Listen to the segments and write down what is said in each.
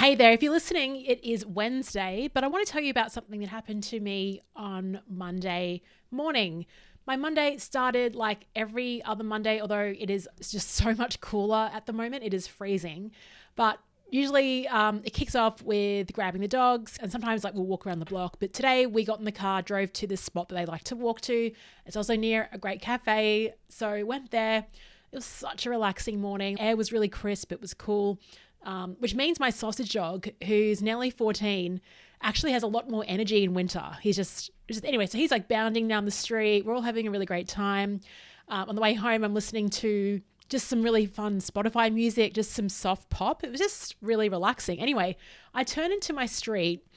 Hey there, if you're listening, it is Wednesday, but I want to tell you about something that happened to me on Monday morning. My Monday started like every other Monday, although it's just so much cooler at the moment. It is freezing, but usually it kicks off with grabbing the dogs, and sometimes like we'll walk around the block. But today we got in the car, drove to this spot that they like to walk to. It's also near a great cafe, so went there. It was such a relaxing morning. Air was really crisp. It was cool. Which means my sausage dog, who's nearly 14, actually has a lot more energy in winter. Anyway, so he's like bounding down the street. We're all having a really great time. On the way home, I'm listening to just some really fun Spotify music, just some soft pop. It was just really relaxing. Anyway, I turn into my street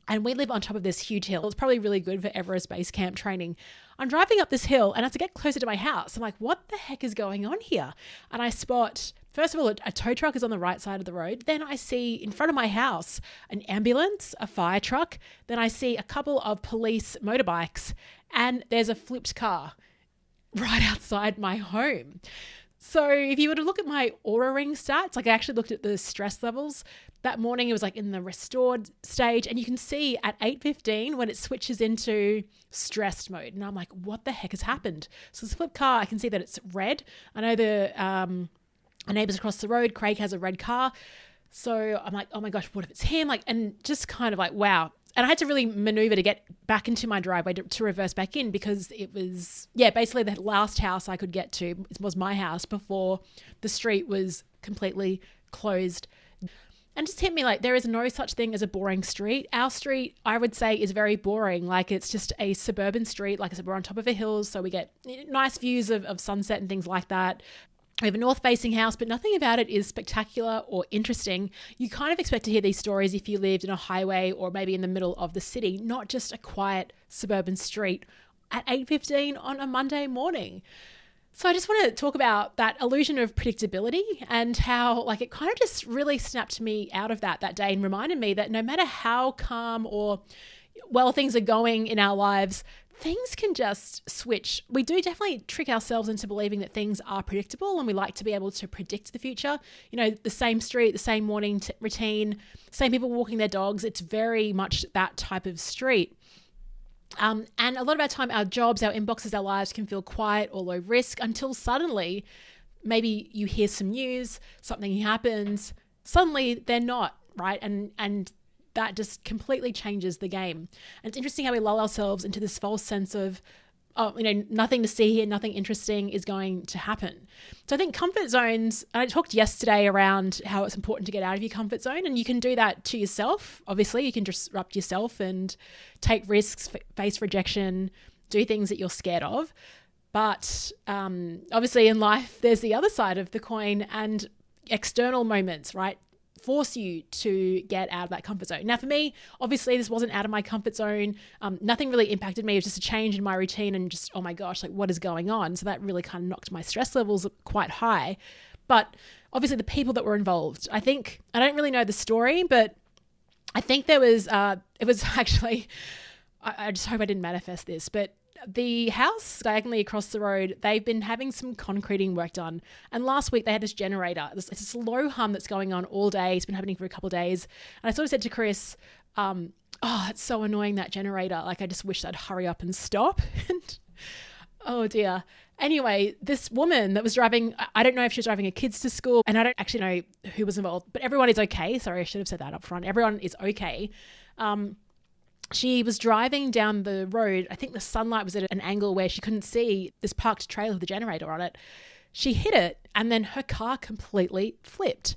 and we live on top of this huge hill. It's probably really good for Everest base camp training. I'm driving up this hill and as I get closer to my house, I'm like, what the heck is going on here? And I spot, first of all, a tow truck is on the right side of the road. Then I see in front of my house an ambulance, a fire truck. Then I see a couple of police motorbikes and there's a flipped car right outside my home. So if you were to look at my Oura Ring stats, like I actually looked at the stress levels, that morning it was like in the restored stage, and you can see at 8:15 when it switches into stressed mode. And I'm like, what the heck has happened? So this flip car, I can see that it's red. I know our neighbors across the road, Craig has a red car. So I'm like, oh my gosh, what if it's him? and just kind of like, wow. And I had to really maneuver to get back into my driveway to reverse back in because it was, basically the last house I could get to was my house before the street was completely closed. And just hit me like there is no such thing as a boring street. Our street, I would say, is very boring. Like it's just a suburban street. Like I said, we're on top of a hill, so we get nice views of sunset and things like that. We have a north-facing house, but nothing about it is spectacular or interesting. You kind of expect to hear these stories if you lived in a highway or maybe in the middle of the city, not just a quiet suburban street at 8:15 on a Monday morning. So I just want to talk about that illusion of predictability and how like it kind of just really snapped me out of that day and reminded me that no matter how calm or well things are going in our lives, things can just switch. We do definitely trick ourselves into believing that things are predictable and we like to be able to predict the future. You know, the same street, the same morning routine, same people walking their dogs. It's very much that type of street. And a lot of our time, our jobs, our inboxes, our lives can feel quiet or low risk until suddenly maybe you hear some news, something happens, suddenly they're not, right? And that just completely changes the game. And it's interesting how we lull ourselves into this false sense of, nothing to see here, nothing interesting is going to happen. So I think comfort zones, and I talked yesterday around how it's important to get out of your comfort zone, and you can do that to yourself. Obviously, you can disrupt yourself and take risks, face rejection, do things that you're scared of. But obviously in life, there's the other side of the coin and external moments, right? Force you to get out of that comfort zone. Now for me, obviously this wasn't out of my comfort zone. Nothing really impacted me. It was just a change in my routine and just, oh my gosh, like what is going on? So that really kind of knocked my stress levels quite high. But obviously the people that were involved, I don't really know the story, but I think it was actually, I just hope I didn't manifest this, but the house diagonally across the road, they've been having some concreting work done. And last week they had this generator. It's this low hum that's going on all day. It's been happening for a couple of days. And I sort of said to Chris, it's so annoying, that generator. Like, I just wish they'd hurry up and stop. And oh dear. Anyway, this woman that was driving, I don't know if she was driving her kids to school, and I don't actually know who was involved, but everyone is okay. Sorry, I should have said that up front. Everyone is okay. She was driving down the road. I think the sunlight was at an angle where she couldn't see this parked trailer with the generator on it. She hit it and then her car completely flipped.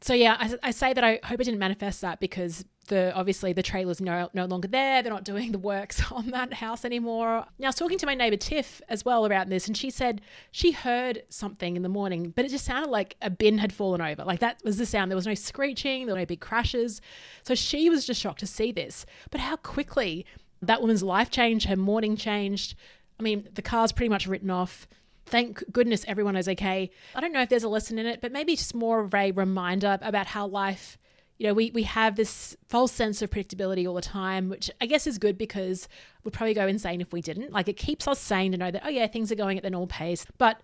So yeah, I say that I hope I didn't manifest that because obviously the trailer's no longer there. They're not doing the works on that house anymore. Now I was talking to my neighbor Tiff as well about this, and she said she heard something in the morning, but it just sounded like a bin had fallen over. Like that was the sound. There was no screeching, there were no big crashes. So she was just shocked to see this, but how quickly that woman's life changed, her morning changed. I mean, the car's pretty much written off. Thank goodness everyone is okay. I don't know if there's a lesson in it, but maybe just more of a reminder about how life, we have this false sense of predictability all the time, which I guess is good because we'd probably go insane if we didn't. Like it keeps us sane to know that, oh yeah, things are going at their normal pace. But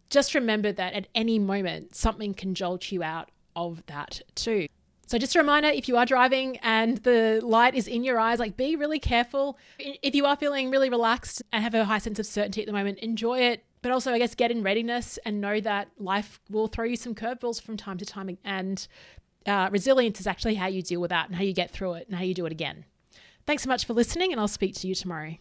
just remember that at any moment, something can jolt you out of that too. So just a reminder, if you are driving and the light is in your eyes, like be really careful. If you are feeling really relaxed and have a high sense of certainty at the moment, enjoy it. But also, I guess, get in readiness and know that life will throw you some curveballs from time to time. And resilience is actually how you deal with that and how you get through it and how you do it again. Thanks so much for listening, and I'll speak to you tomorrow.